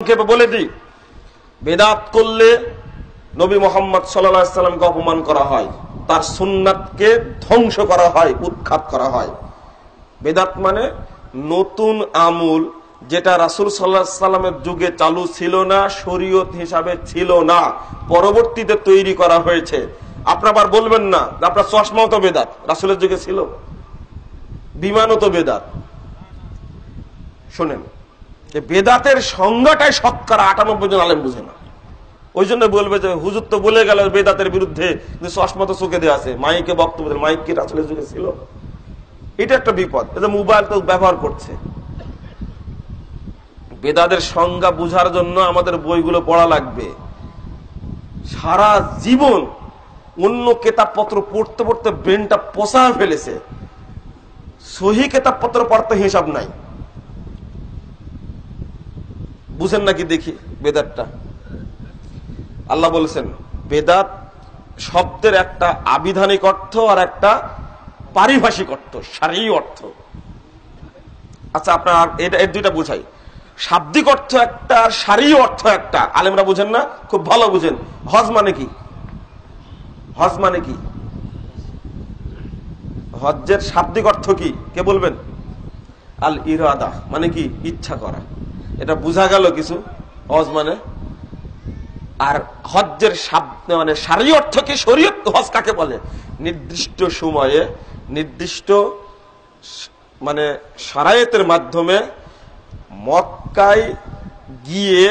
বলে দিই, বেদাত করলে নবী মুহাম্মদ সাল্লাল্লাহু আলাইহি সাল্লামকে অপমান করা হয়, তার সুন্নাতকে ধ্বংস করা হয়, উৎখাত করা হয়। বেদাত মানে নতুন আমল, যেটা রাসূল সাল্লাল্লাহু আলাইহি সাল্লামের যুগে চালু ছিল না, শরীয়ত হিসাবে ছিল না, পরবর্তীতে তৈরি করা হয়েছে। আপনারা আবার বলবেন না আপনার চশমাও তো বেদাত, রাসূলের যুগে ছিল। বিমানও তো বেদাত। শোনেন, বেদাতের সংজ্ঞাটাই শতকরা ৯৮ জন আলেম বুঝে না। ওই জন্য বলবে যে হুজুর তো বলে গেল বেদাতের বিরুদ্ধে, চশমা তো চোখে দেওয়া আছে, মাইকে বক্তব্য দেন, মাইক কি রাসূলের যুগে ছিল? এটা একটা বিপদ। মোবাইল তো ব্যবহার করছে। বেদাতের সংজ্ঞা বুঝার জন্য আমাদের বইগুলো পড়া লাগবে। সারা জীবন অন্য কিতাবপত্র পড়তে পড়তে ব্রেনটা পোষা ফেলেছে, সহি কিতাবপত্র পড়তে হিসাব নাই। বুঝেন নাকি দেখি বেদাতটা? আল্লাহ বলেছেন বেদাত শব্দের একটা আবিধানিক অর্থ আর একটা পারিভাষিক অর্থ, শারঈ অর্থ। আচ্ছা, আপনার এর দুইটা বুঝাই। শাব্দিক অর্থ একটা আর শারঈ অর্থ একটা। আলেমরা বুঝেন না? খুব ভালো বুঝেন। হজ মানে কি? হজ মানে কি? হজ্জের শাব্দিক অর্থ কি কে বলবেন? আল ইরাদা মানে কি? ইচ্ছা করা। এটা বোঝা গেল কিছু, হজ মানে। আর হজ্জের মানে শারঈ অর্থ কি? শরীয়ত হজ কাকে বলে? নির্দিষ্ট সময়ে নির্দিষ্ট মানে শারায়েতের মাধ্যমে মক্কায় গিয়ে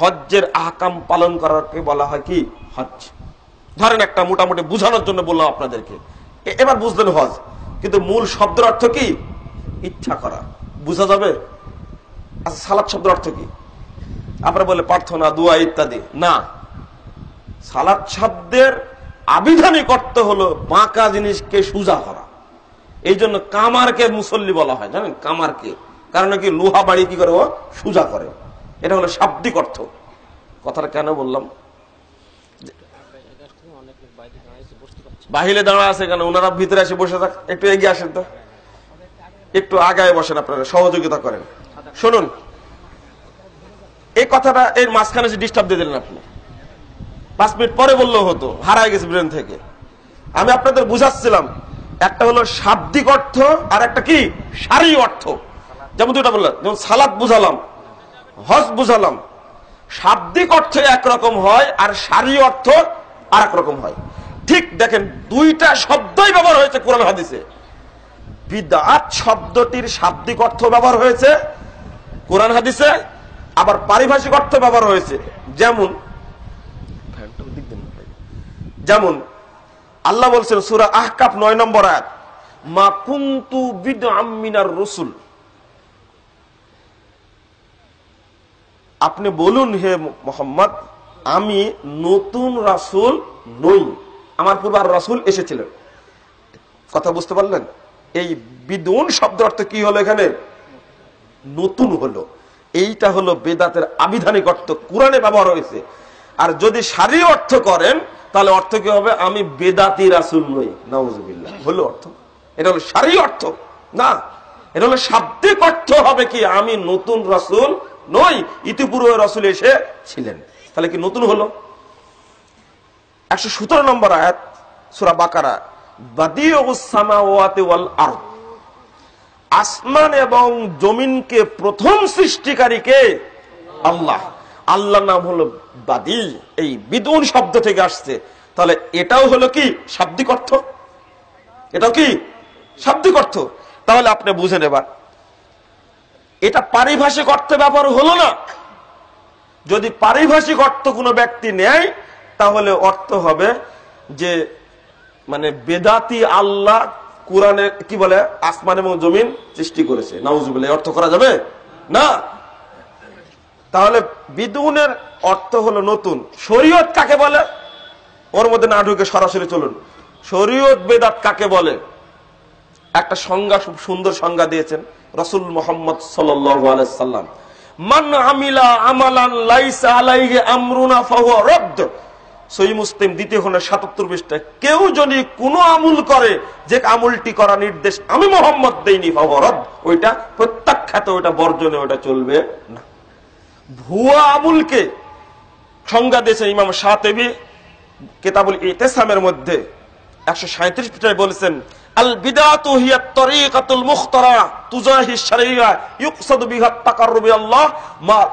হজ্জের আহকাম পালন করাকে বলা হয় কি? হজ। ধরেন একটা মোটামুটি বুঝানোর জন্য বললাম আপনাদেরকে, এবার বুঝলেন হজ। কিন্তু মূল শব্দের অর্থ কি? ইচ্ছা করা। বুঝা যাবে? আচ্ছা, সালাত শব্দের অর্থ কি? আপনারা বলে প্রার্থনা, দোয়া ইত্যাদি। না, সালাত শব্দের আবিধানিক অর্থ হলো বাঁকা জিনিসকে সোজা করা। এই জন্য কামারকে মুসল্লি বলা হয়, জানেন? কামারকে, কারণ কি লোহা বাড়ি কি করে? ও সোজা করে। এটা হলো শাব্দিক অর্থ। কথাটা কেন বললাম? বাহিরে দাঁড়া আছে কেন? ওনারা ভিতরে এসে বসে থাক, একটু এগিয়ে আসেন তো, একটু আগায় বসেন, আপনারা সহযোগিতা করেন। শুনুন, এই কথাটা এর মাঝখানে এসে ডিস্টার্ব দিয়ে দিলেন আপনি। ৫ মিনিট পরে বললেও হতো, হারায় গেছে ব্রেন থেকে। আমি আপনাদের বুঝাচ্ছিলাম, একটা হলো শাব্দিক অর্থ আর একটা কি? শারঈ অর্থ। যেমন দুটা বললাম, যেমন সালাত বুঝালাম, হজ বুঝালাম। শাব্দিক অর্থ একরকম হয় আর শারঈ অর্থ আর এক রকম হয়। ঠিক দেখেন, দুইটা শব্দই ব্যবহার হয়েছে কোরআন হাদিসে। বিদআত শব্দটির শাব্দিক অর্থ ব্যবহার হয়েছে কোরআন হাদিসে, আবার পারিভাষিক অর্থ ব্যবহার হয়েছে। যেমন আল্লাহ বলছেন সূরা আহকাফ ৯ নম্বর আয়াত, মা কুনতু বিদআম মিনার রাসূল। আপনি বলুন হে মুহাম্মদ, আমি নতুন রাসূল নই, আমার পূর্বে আর রাসূল এসেছিলেন। কথা বুঝতে পারলেন? এই বিদুন শব্দ অর্থ কি হলো এখানে? নতুন হলো। এইটা হলো বেদাতের আবিধানিক অর্থ, কোরআনে ব্যবহার হয়েছে। আর যদি শারঈ অর্থ করেন তাহলে অর্থ কি হবে? আমি বেদাতি রাসূল নই। নাউযুবিল্লাহ। হলো অর্থ? এটা হলো শারঈ অর্থ না, এটা হলো শাব্দিক অর্থ হবে কি? আমি নতুন রাসূল নই, ইতিপূর্বে রাসূল এসেছিলেন। তাহলে কি নতুন হলো? ১১৭ নম্বর আয়াত সূরা বাকারা, বাদিউস সামাওয়াতি ওয়াল আরদ। আসমান এবং জমিনকে প্রথম সৃষ্টিকারী কে? আল্লাহ। আল্লাহর নাম হলো বাদি। এই বিদুন শব্দ থেকে আসছে। তাহলে এটাও হলো কি? শাব্দিক অর্থ। এটাও কি? শাব্দিক অর্থ। তাহলে আপনি বুঝেন এবার, এটা পারিভাষিক অর্থে ব্যবহার হলো না। যদি পারিভাষিক অর্থ কোনো ব্যক্তি নেয় তাহলে অর্থ হবে যে মানে বেদাতি আল্লাহ কোরআনে কি বলে? আসমান এবং জমিন সৃষ্টি করেছে। নাউযুবিল্লাহ। অর্থ করা যাবে না। তাহলে বিদুনের অর্থ হলো নতুন। শরীয়ত কাকে বলে? ওর মধ্যে না ঢুকে সরাসরি চলুন, শরীয়ত বেদাত কাকে বলে একটা সংজ্ঞা, খুব সুন্দর সংজ্ঞা দিয়েছেন রাসূল মুহাম্মদ সাল্লাল্লাহু আলাইহি সাল্লাম। মান আমিলা আমালান লাইসা আলাইহি আমরুনা ফাহুয়া রাদ্দ। সহিহ মুসলিম ২য় খণ্ডের ৭৭ পৃষ্ঠায়, কেউ যদি কোনো আমল করে যে আমলটি করা নির্দেশ আমি মুহাম্মদ দেইনি, ফাহুয়া রাদ্দ, ওইটা প্রত্যাখ্যাত, ওইটা বর্জনীয়, ওইটা চলবে না। ভুয়া আমুলকে সংজ্ঞা দিয়েছেন ইমাম শাতিবী কিতাবুল ইতিসামের মধ্যে 137 পৃষ্ঠায় বলেছেন, আল বিদআতু হিয়া তরিকাতুল মুখতারা তুজাহি শারিয়া ইউকসাদু বিহা তাকাররুবি আল্লাহ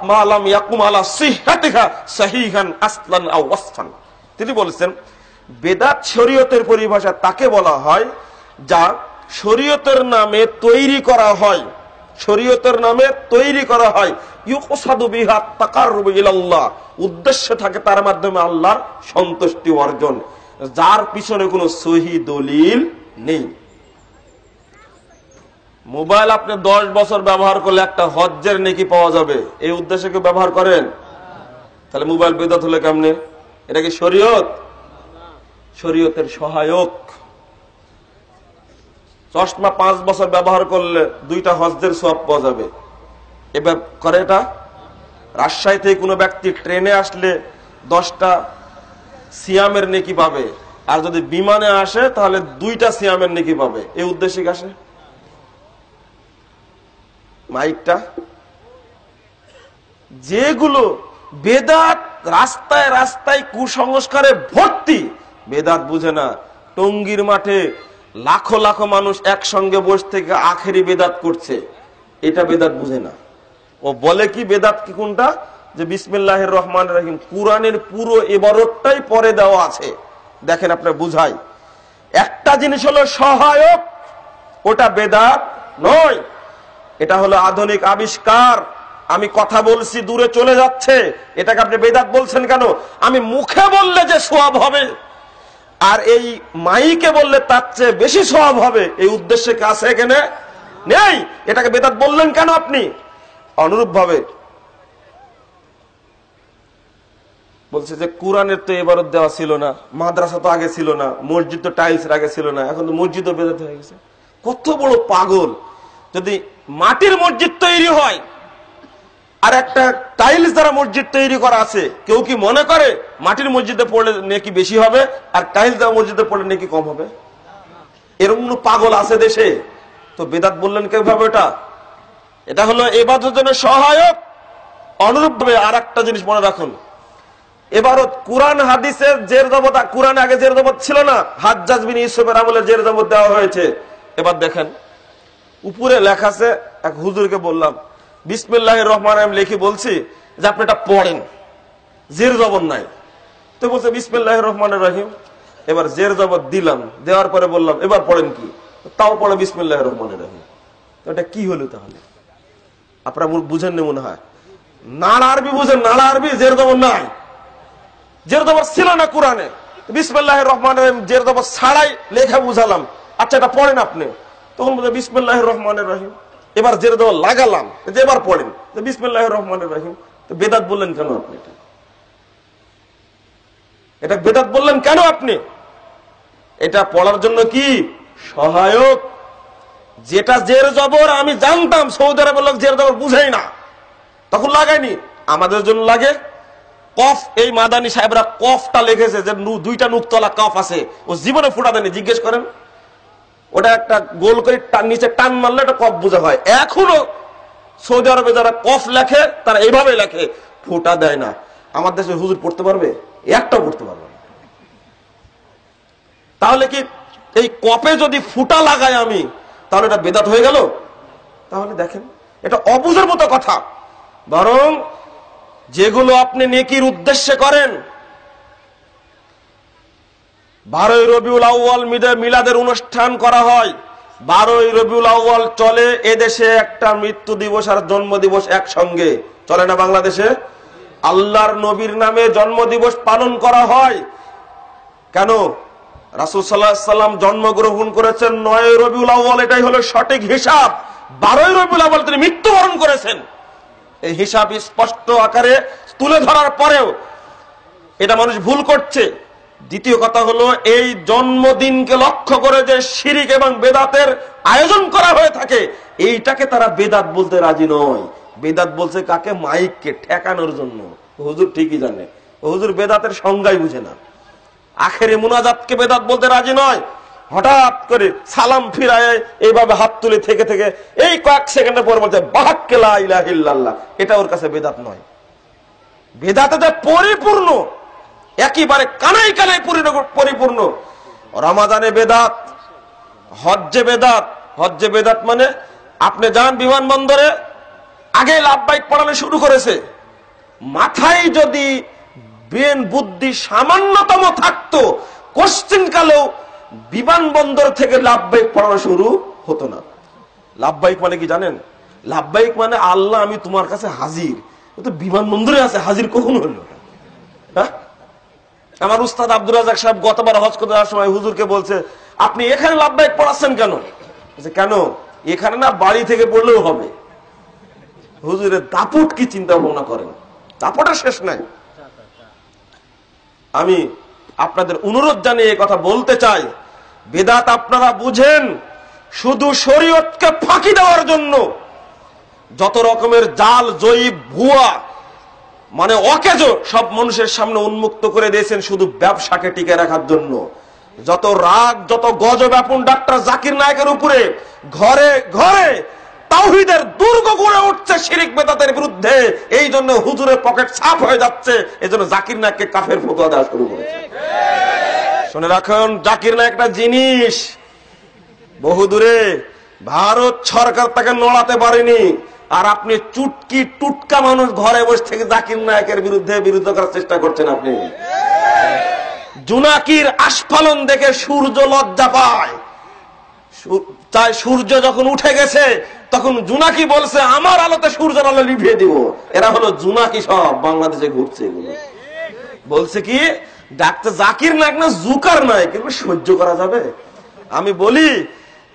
মা লাম ইয়াকুম আলা সিহহাতিহা সহিহান আসলান আও ওয়াসফান। তিনি বলেছেন বেদাত শরীয়তের পরিভাষা তাকে বলা হয় যা শরীয়তের নামে তৈরি করা হয়, শরীয়তের নামে তৈরি করা হয়, ইউকসাদু বিহা তাকাররুবি ইলাল্লাহ, উদ্দেশ্য থাকে তার মাধ্যমে আল্লাহর সন্তুষ্টি অর্জন, যার পিছনে কোনো সহি দলিল নেই। মোবাইল আপনি 10 বছর ব্যবহার করলে একটা হজ্জের নেকি পাওয়া যাবে, এই উদ্দেশ্যে কেউ ব্যবহার করেন? তাহলে মোবাইল বেদাত হলে কেমনে? এটা কি শরীয়ত? শরীয়তের সহায়ক। চশমা 5 বছর ব্যবহার করলে 2টা হজ্জের সওয়াব পাওয়া যাবে, এবার করে এটা? রাজশাহী থেকে কোনো ব্যক্তি ট্রেনে আসলে 10টা সিয়ামের নেকি পাবে, আর যদি বিমানে আসে তাহলে 2টা সিয়ামের নেকি পাবে, এই উদ্দেশ্যে আসে। মাইকটা যেগুলো বেদাত রাস্তায় রাস্তায় কুসংস্কারে ভর্তি, বেদাত বুঝে না। টঙ্গীর মাঠে লাখো লাখো মানুষ একসঙ্গে বসে থেকে আখেরি বেদাত করছে, এটা বেদাত বুঝে না। ও বলে কি বেদাত কি কোনটা? যে বিসমিল্লাহির রহমানির রহিম কুরআনের পুরো ইবারতটাই পরে দেওয়া আছে। দেখেন আপনার বুঝাই, একটা জিনিস হলো সহায়ক, ওটা বেদাত নয়, এটা হলো আধুনিক আবিষ্কার। আমি কথা বলছি দূরে চলে যাচ্ছে, এটাকে আপনি বেদাত বলছেন কেন? আমি মুখে বললে যে সওয়াব হবে আর এই মাইকে বললে তার চেয়ে বেশি সওয়াব হবে, এই উদ্দেশ্যে কি আছে এখানে? নেই। এটাকে বেদাত বললেন কেন আপনি? অনুরূপ ভাবে বলছে যে কোরআনের তো ইবারত দেওয়া ছিল না, মাদ্রাসা তো আগে ছিল না, মসজিদ তো টাইলসের আগে ছিল না, এখন তো মসজিদও বেদাত হয়ে গেছে। কত বড় পাগল! যদি মাটির মসজিদ তৈরি হয় আর একটা টাইলস দ্বারা মসজিদ তৈরি করা আছে, কেউ কি মনে করে মাটির মসজিদে পড়লে নেকি বেশি হবে আর টাইলস দ্বারা মসজিদে পড়লে নেকি কম হবে? এরকম পাগল আছে দেশে? তো বেদাত বললেন কিভাবে? এটা হলো ইবাদতের জন্য সহায়ক। অনুরূপ ভাবে আর একটা জিনিস মনে রাখুন, এবারত কোরআন হাদিসের জের জবত, কোরআন আগে জের জবত ছিল না, হাজ্জাজ বিন ইউসুফের আমলে জের জবত দেওয়া হয়েছে। এবার দেখেন উপরে লেখা আছে, এক হুজুরকে বললাম বিসমিল্লাহির রহমানির রহিম লিখে বলছি যে আপনি এটা পড়েন, জের জবর নাই। তো বলছে বিসমিল্লাহির রহমানির রহিম, এবার জের জবর দিলাম, দেওয়ার পরে বললাম এবার পড়েন কি, তাও পড়ে বিসমিল্লাহির রহমানির রহিম। তো এটা কি হলো তাহলে? আপনারা বুঝেন না মনে হয়, নাড়া আরবি বুঝেন, নাড়া আরবি জের জবর নাই, জের জবর ছিল না কোরআনে। বিসমিল্লাহির রহমানির রহিম জের জবর ছাড়াই লেখা বুঝালাম, আচ্ছা এটা পড়েন আপনি। তখন বলে বিসমিল্লাহির রহমানির রহিম, এবার জের জবর লাগালাম, এবার পড়েন বিসমিল্লাহির রহমানির রহিম। তো বেদাত বললেন কেন আপনি? এটা বেদাত বললেন কেন আপনি? এটা পড়ার জন্য কি সহায়ক। যেটা জের জবর আমি জানতাম সৌদি আরবের লোক জের জবর বুঝাই না, তখন লাগাইনি, আমাদের জন্য লাগে। কফ, এই মাদানী সাহেবরা কফটা লিখেছে যে 2টা নুকতলা কফ আছে, ও জীবনে ফুটা দেয়নি, জিজ্ঞেস করেন। ওটা একটা গোল করে নিচে টান মারলে এটা কফ বোঝা হয়। এখনো সৌদি আরবে যারা কফ লেখে তারা এইভাবে লেখে, ফুটা দেয় না। আমার দেশে হুজুর পড়তে পারবে? একটা পড়তে পারবে না। তাহলে কি এই কপে যদি ফুটা লাগাই আমি, তাহলে এটা বেদাত হয়ে গেল? তাহলে দেখেন এটা অবুঝের মতো কথা। বরং যেগুলো আপনি নেকির উদ্দেশ্যে করেন, 12ই রবিউল আউয়াল মিলাদের অনুষ্ঠান করা হয়, 12ই রবিউল আউয়াল চলে এদেশে একটা মৃত্যু দিবস আর জন্ম দিবস একসঙ্গে চলে না বাংলাদেশে? আল্লাহর নবীর নামে জন্ম দিবস পালন করা হয় কেন? রাসূল সাল্লাল্লাহু আলাইহি সাল্লাম জন্মগ্রহণ করেছেন 9ই রবিউল আউয়াল, এটাই হলো সঠিক হিসাব। 12ই রবিউল আউয়াল তিনি মৃত্যুবরণ করেছেন। এই হিসাব স্পষ্ট আকারে তুলে ধরার পরেও এটা মানুষ ভুল করছে। দ্বিতীয় কথা হলো, এই জন্মদিনকে লক্ষ্য করে যে শিরিক এবং বেদাতের আয়োজন করা হয়ে থাকে, এইটাকে তারা বেদাত বলতে রাজি নয়। বেদাত বলছে কাকে? মাইককে ঠেকানোর জন্য। হুজুর ঠিকই জানে, হুজুর বেদাতের সংজ্ঞাই বুঝে না। আখেরি মুনাজাতকে বেদাত বলতে রাজি নয়। হঠাৎ করে সালাম ফিরায় এইভাবে হাত তুলে থেকে থেকে এই কয়েক সেকেন্ডের পর বলছে বাহাক্কে লা ইলাহা ইল্লাল্লাহ, এটা ওর কাছে বেদাত নয়। বেদাতে পরিপূর্ণ, একেবারে কানাই কানাই পরিপূর্ণ। রমাদানে বেদাত, হজ্জে বেদাত। হজ্জে বেদাত মানে আপনি যান বিমানবন্দরে, আগে লাভবাহিক পড়ানো শুরু করেছে, মাথায় যদি ব্রেন বুদ্ধি সামান্যতম থাকতো, কোশ্চিন কালেও বিমানবন্দর থেকে লাভবাহিক পড়ানো শুরু হতো না। লাভবাহিক মানে কি জানেন? লাভবাহিক মানে আল্লাহ আমি তোমার কাছে হাজির। তো বিমানবন্দরে আছে, হাজির কখন হলো? হ্যাঁ, আমার উস্তাদ আব্দুর রাজাক সাহেব গতবার হজ করতে যাওয়ার সময় হুজুরকে বলছে, আপনি এখানে লাভবাহিক পড়াচ্ছেন কেন? কেন, এখানে না বাড়ি থেকে পড়লেও হবে। হুজুরের দাপট কি চিন্তা ভাবনা করেন, দাপটের শেষ নাই। আমি আপনাদের অনুরোধ জানিয়ে কথা বলতে চাই, বেদাত আপনারা বুঝেন শুধু শরীয়তকে ফাঁকি দেওয়ার জন্য। যত রকমের জাল, জয়ীব, ভুয়া, মানে অকেজো সব মানুষের সামনে উন্মুক্ত করে দিয়েছেন শুধু ব্যবসাকে টিকে রাখার জন্য। যত রাগ, যত গজব এখন ডাক্তার জাকির নায়েকের উপরে, ঘরে ঘরে তাওহীদের দুর্গ গড়ে উঠছে শিরিক বেদাতের বিরুদ্ধে। এই জন্য হুজুরের পকেট সাফ হয়ে যাচ্ছে, এই জন্য জাকির নায়েককে কাফের ফতোয়া দেওয়া শুরু করেছে। শুনে রাখুন, জাকির নায়েক একটা জিনিস, বহুদূরে ভারত সরকার তাকে নড়াতে পারেনি। আর আপনি চুটকি টুটকা মানুষ ঘরে বসে থেকে জাকির নায়েকের বিরুদ্ধে করার চেষ্টা করছেন। আপনি জুনাকির আস্ফালন দেখে সূর্য লজ্জা পায়, তাই সূর্য যখন উঠে গেছে তখন জুনাকি বলছে আমার আলোতে সূর্যের আলো লিভিয়ে দিব। এরা হলো জুনাকি, সব বাংলাদেশে ঘুরছে এগুলো। বলছে কি ডাক্তার জাকির নায়েক না জুকার নায়েক, এগুলো সহ্য করা যাবে? আমি বলি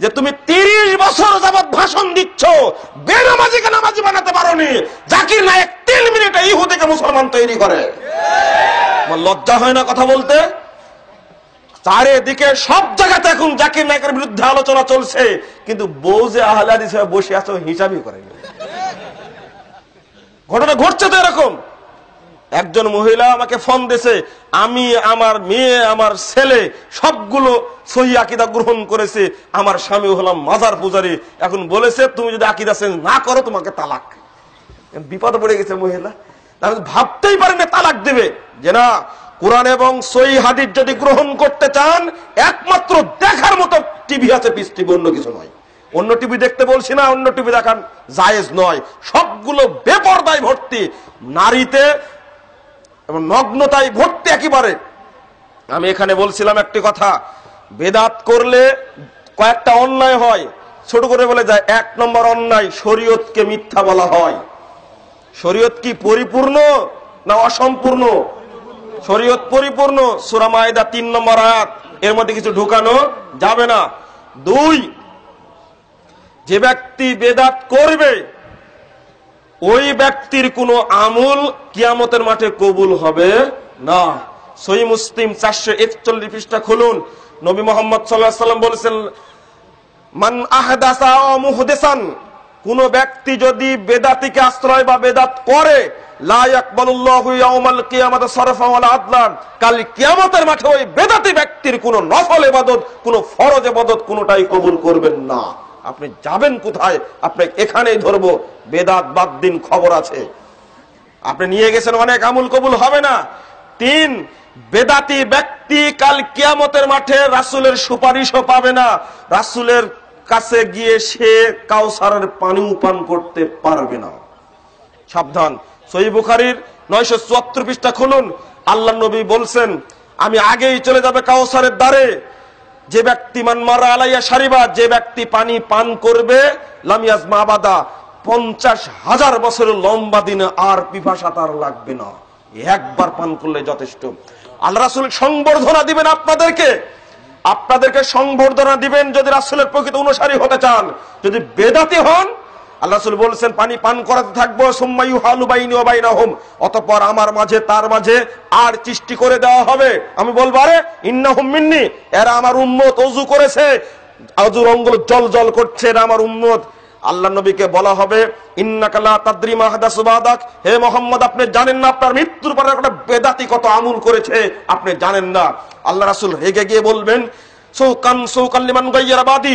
যে তুমি 30 বছর যাবৎ ভাষণ দিচ্ছ, বেনামাজিকে নামাজি বানাতে পারোনি। জাকির নায়েক 3 মিনিটে ইহুদিকে মুসলমান তৈরি করে। আমার লজ্জা হয় না কথা বলতে? চারিদিকে সব জায়গাতে এখন জাকির নায়েকের বিরুদ্ধে আলোচনা চলছে, কিন্তু বউ যে আহলে হাদিস হয়ে বসে আছে হিসাবই করেনি। ঘটনা ঘটছে তো এরকম। একজন মহিলা আমাকে ফোন দিয়েছে, আমি, আমার মেয়ে, আমার ছেলে সবগুলো সহি আকীদা গ্রহণ করেছে, আমার স্বামী হলাম মাজার পূজারী। এখন বলেছে তুমি যদি আকীদা চেঞ্জ না করো তোমাকে তালাক। বিপদে পড়ে গেছে মহিলা। ভাবতেই পারেন তালাক দেবে। যে না, কোরআন এবং সহি হাদিস যদি গ্রহণ করতে চান, একমাত্র দেখার মতো টিভি আছে, পিস টিভি, অন্য কিছু নয়। অন্য টিভি দেখতে বলছি না, অন্য টিভি দেখান জায়েজ নয়। সবগুলো বেপরদায় ভর্তি, নারীতে এবং নগ্নতায় ভর্তি একেবারে। আমি এখানে বলছিলাম একটি কথা, বেদাত করলে কয়েকটা অন্যায় হয়, ছোট করে বলে যায়। 1 নম্বর অন্যায়, শরীয়তকে মিথ্যা বলা হয়। শরীয়ত কি পরিপূর্ণ না অসম্পূর্ণ? শরীয়ত পরিপূর্ণ। সূরা মাইদা 3 নম্বর আয়াত, এর মধ্যে কিছু ঢোকানো যাবে না। 2, যে ব্যক্তি বেদাত করবে ওই ব্যক্তির কোন আমল কিয়ামতের মাঠে কবুল হবে না। সহিহ মুসলিম 441 পৃষ্ঠা খুলুন। নবী মুহাম্মদ সাল্লাল্লাহু আলাইহি ওয়াসাল্লাম বলেছেন, মান আহদাসা মুহদিসান, কোন ব্যক্তি যদি বেদাতিকে আশ্রয় বা বেদাত করে, লা ইয়াকবালুল্লাহু ইয়াউমাল কিয়ামাতি সারফা ওয়ালা আদলান, কাল কিয়ামতের মাঠে ওই বেদাতি ব্যক্তির কোন নফল ইবাদত, কোন ফরজ ইবাদত কোনটাই কবুল করবেন না। আপনি যাবেন কোথায়? আপনি এখানেই ধরবো, বেদাত বাদ দিন, খবর আছে। আপনি নিয়ে গেছেন অনেক, আমল কবুল হবে না। 3, বেদাতি ব্যক্তি কাল কিয়ামতের মাঠে রাসূলের সুপারিশও পাবে না। রাসূলের কাছে গিয়ে সে কাউসারের পানিও পান করতে পারবে না। সাবধান। সহিহ বুখারীর 974 পৃষ্ঠা খুলুন। আল্লাহর নবী বলছেন, আমি আগেই চলে যাবে কাউসারের দ্বারে। যে ব্যক্তি মান মারা আলাইয়া শারিবা, যে ব্যক্তি পানি পান করবে, লাম ইয়াজমা আবাদা, 50,000 বছরের লম্বা দিনে আর পিপাসা তার লাগবে না। একবার পান করলে যথেষ্ট। আল্লাহ রাসূল সংবর্ধনা দিবেন আপনাদেরকে সংবর্ধনা দিবেন যদি রাসূলের প্রকৃত অনুসারী হতে চান। যদি বেদাতি হন, আল্লাহ রাসূল বলেছেন পানি পান করাতে থাকবো, সুম্মা ইউহালু বাইনি ওয়া বাইনাহুম, অতঃপর আমার মাঝে তার মাঝে আর সৃষ্টি করে দেওয়া হবে। আমি বলবো, আরে ইন্নাহুম মিন্নি, এরা আমার উম্মত, ওযু করেছে, ওযুর অঙ্গুল জল করছে, এরা আমার উম্মত। আল্লাহ নবীকে বলা হবে, ইন্নাকা লা তাদরি মা হাদাসু বাদাক, হে মুহাম্মদ আপনি জানেন না আপনার মৃত্যুর পরে একটা বেদাতি কত আমল করেছে, আপনি জানেন না। আল্লাহ রাসূল রেগে গিয়ে বলবেন, সৌকান সৌকান লিমান গায়্যারা বাদি,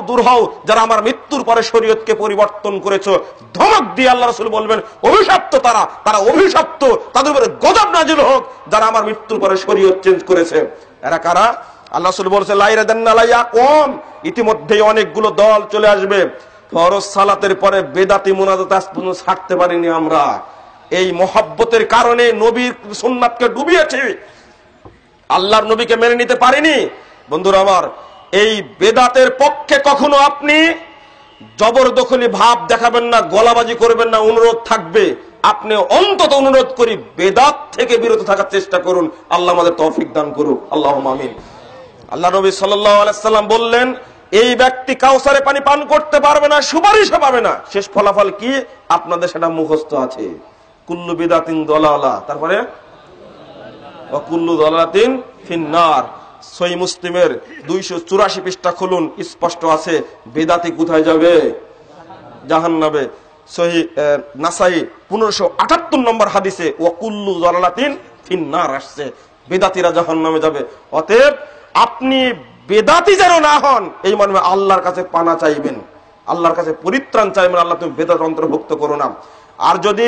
দূর হও যারা আমার মৃত্যুর পরে শরীয়তকে পরিবর্তন করেছো। ধমক দিয়ে আল্লাহ রাসূল বলবেন অভিশপ্ত তারা অভিশপ্ত, তাদের উপরে গজব নাজিল হোক যারা আমার মৃত্যুর পরে শরীয়ত চেঞ্জ করেছে। এরা কারা? আল্লাহ রাসূল বলেছে লাইরা দান্না লাইয়া কম, ইতিমধ্যেই অনেকগুলো দল চলে আসবে। ফরজ সালাতের পরে বেদাতি মুনাজাত আজ পর্যন্ত ছাড়তে পারিনি আমরা। এই মহব্বতের কারণে নবীর সুন্নাতকে ডুবিয়েছি, আল্লাহর নবীকে মেনে নিতে পারিনি। বন্ধুরা আমার, এই বেদাতের পক্ষে কখনো আপনি জবরদখলি ভাব দেখাবেন না, গলাবাজি করবেন না, অনুরোধ থাকবে। আপনি অন্তত অনুরোধ করি বেদাত থেকে বিরত থাকার চেষ্টা করুন। আল্লাহ আমাদের তৌফিক দান করুক, আল্লাহুম্মা আমিন। আল্লাহ নবী সাল্লাল্লাহু আলাইহি সাল্লাম বললেন এই ব্যক্তি কাউসারে পানি পান করতে পারবে না, সুপারিশও পাবে না। শেষ ফলাফল কি আপনাদের সেটা মুখস্থ আছে, কুল্লু বিদাতিন দালালা, তারপরে ওয়া কুল্লু দালালাতিন ফিন্নার। সহিহ মুসলিমের 284 পৃষ্ঠা খুলুন, স্পষ্ট আছে বেদাতি কোথায় যাবে? জাহান্নামে। সহিহ নাসাই 1578 নম্বর হাদিসে ওয়া কুল্লু দালালাতিন ফিন্নার আসছে, বেদাতিরা জাহান্নামে যাবে। অতএব আপনি বেদাতি যেন না হন এই মর্মে আল্লাহর কাছে পানা চাইবেন, আল্লাহর কাছে পরিত্রাণ চাইবেন, আল্লাহ তুমি বেদাত অন্তর্ভুক্ত করো না। আর যদি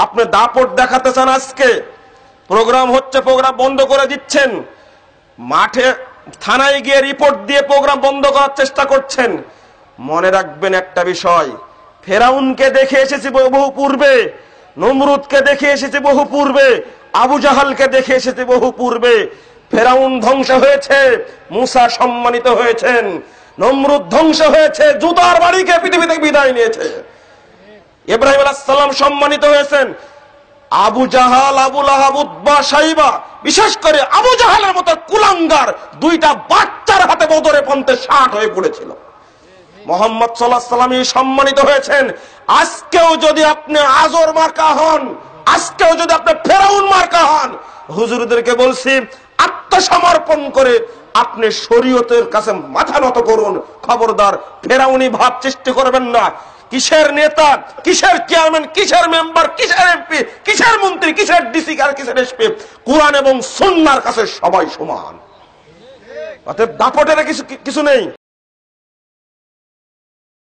আপনি দাপট দেখাতে চান, আজকে প্রোগ্রাম হচ্ছে প্রোগ্রাম বন্ধ করে দিচ্ছেন, মাঠে থানায় গিয়ে রিপোর্ট দিয়ে প্রোগ্রাম বন্ধ করার চেষ্টা করছেন, মনে রাখবেন একটা বিষয়, ফেরাউনকে দেখে এসেছি বহু পূর্বে, নমরুদকে দেখে এসেছি বহু পূর্বে, আবু জাহালকে দেখে এসেছি বহু পূর্বে। ফেরাউন ধ্বংস হয়েছে, মুসা সম্মানিত হয়েছেন, নমরুদ ধ্বংস হয়েছে, জুতার বাড়িকে পৃথিবী থেকে বিদায় নিয়েছে, ইব্রাহিম আলাইহিস সালাম সম্মানিত হয়েছেন। আবু জাহাল, আবু লাহাব, উতবা, সাইবা, বিশেষ করে আবু জাহালের মতো কুলাঙ্গার দুইটা বাচ্চার হাতে বদরে পন্থে 60 হয়ে পড়েছিল। মুহাম্মদ সাল্লাল্লাহু আলাইহি ওয়াসাল্লাম সম্মানিত হয়েছেন। আজকেও যদি আপনি আজর মার্কা হন, আজকেও যদি আপনি ফেরাউন মার্কা হন, হুজুরদেরকে বলছি আত্মসমর্পণ করে আপনি শরীয়তের কাছে মাথা নত করুন। খবরদার ফেরাউনি ভাব সৃষ্টি করবেন না। কিসের নেতা, কিসের চেয়ারম্যান, কিসের মেম্বার, কিসের এমপি, কিসের মন্ত্রী, কিসের ডিসি আর কিসের এসপি, কোরআন এবং সুন্নাহর কাছে সবাই সমান। অতএব দাপটের কিছু নেই।